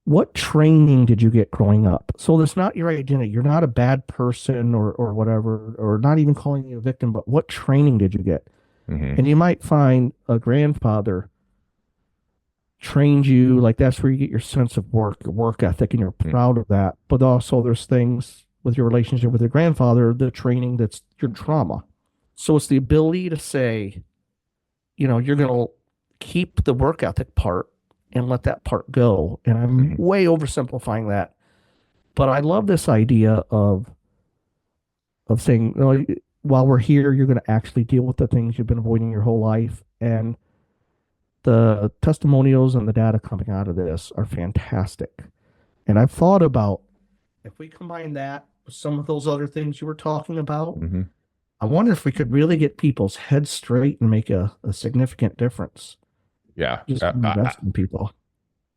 what training did you get growing up? So that's not your identity. You're not a bad person or whatever, or not even calling you a victim, but what training did you get? Mm-hmm. And you might find a grandfather trained you, like that's where you get your sense of work, your work ethic, and you're proud of that. But also there's things with your relationship with your grandfather, the training that's your trauma. So it's the ability to say, you're going to keep the work ethic part and let that part go. And I'm way oversimplifying that. But I love this idea of saying, while we're here, you're going to actually deal with the things you've been avoiding your whole life. And the testimonials and the data coming out of this are fantastic. And I've thought about, if we combine that with some of those other things you were talking about, I wonder if we could really get people's heads straight and make a significant difference. Yeah. Just invest in people.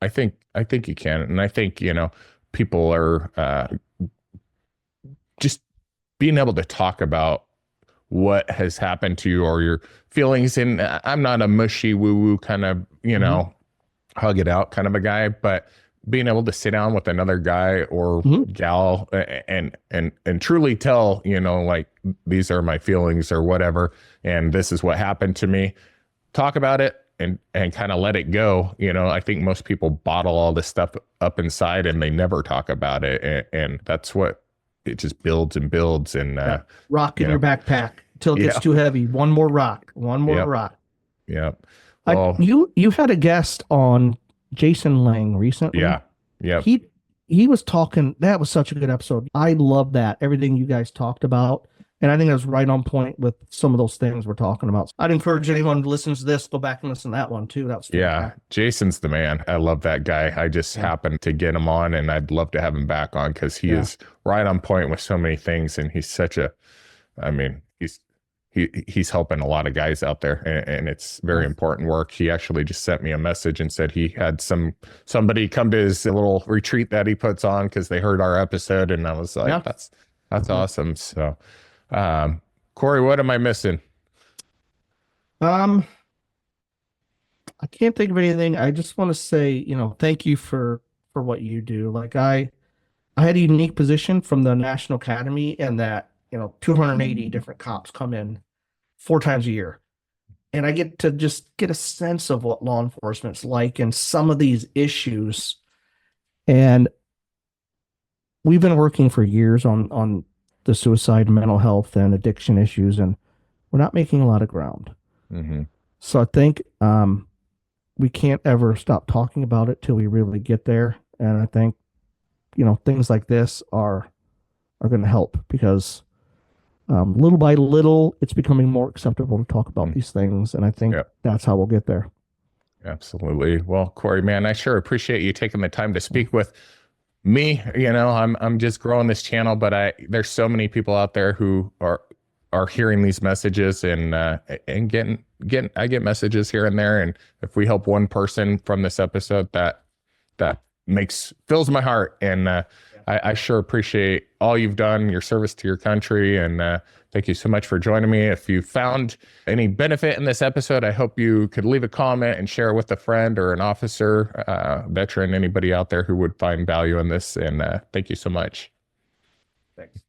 I think you can. And I think, people are just being able to talk about what has happened to you or your feelings. And I'm not a mushy woo-woo kind of, hug it out kind of a guy, but being able to sit down with another guy or gal and truly tell, like, these are my feelings or whatever, and this is what happened to me. Talk about it and kind of let it go. I think most people bottle all this stuff up inside and they never talk about it. And that's what it just builds and builds. And rock in your backpack till it gets too heavy. One more rock. Yeah. Well, you had a guest on, Jason Lang, recently. Yeah. He was talking. That was such a good episode. I love that. Everything you guys talked about. And I think it was right on point with some of those things we're talking about. I'd encourage anyone who listens to this, go back and listen to that one too. That was fun. Jason's the man. I love that guy. I just happened to get him on, and I'd love to have him back on because he is right on point with so many things. And he's he's helping a lot of guys out there, and it's very important work. He actually just sent me a message and said he had somebody come to his little retreat that he puts on because they heard our episode, and I was like, that's awesome. So, Corey, what am I missing? I can't think of anything. I just want to say, thank you for what you do. Like I had a unique position from the National Academy, and that 280 different cops come in 4 times a year. And I get to just get a sense of what law enforcement's like and some of these issues. And we've been working for years on the suicide, mental health, and addiction issues, and we're not making a lot of ground. So I think we can't ever stop talking about it till we really get there. And I think, things like this are going to help because little by little, it's becoming more acceptable to talk about these things. And I think that's how we'll get there. Absolutely. Well, Corey, man, I sure appreciate you taking the time to speak with me. I'm just growing this channel, but there's so many people out there who are hearing these messages and I get messages here and there. And if we help one person from this episode, that fills my heart. And I sure appreciate all you've done, your service to your country. And thank you so much for joining me. If you found any benefit in this episode, I hope you could leave a comment and share it with a friend or an officer, veteran, anybody out there who would find value in this. And thank you so much. Thanks.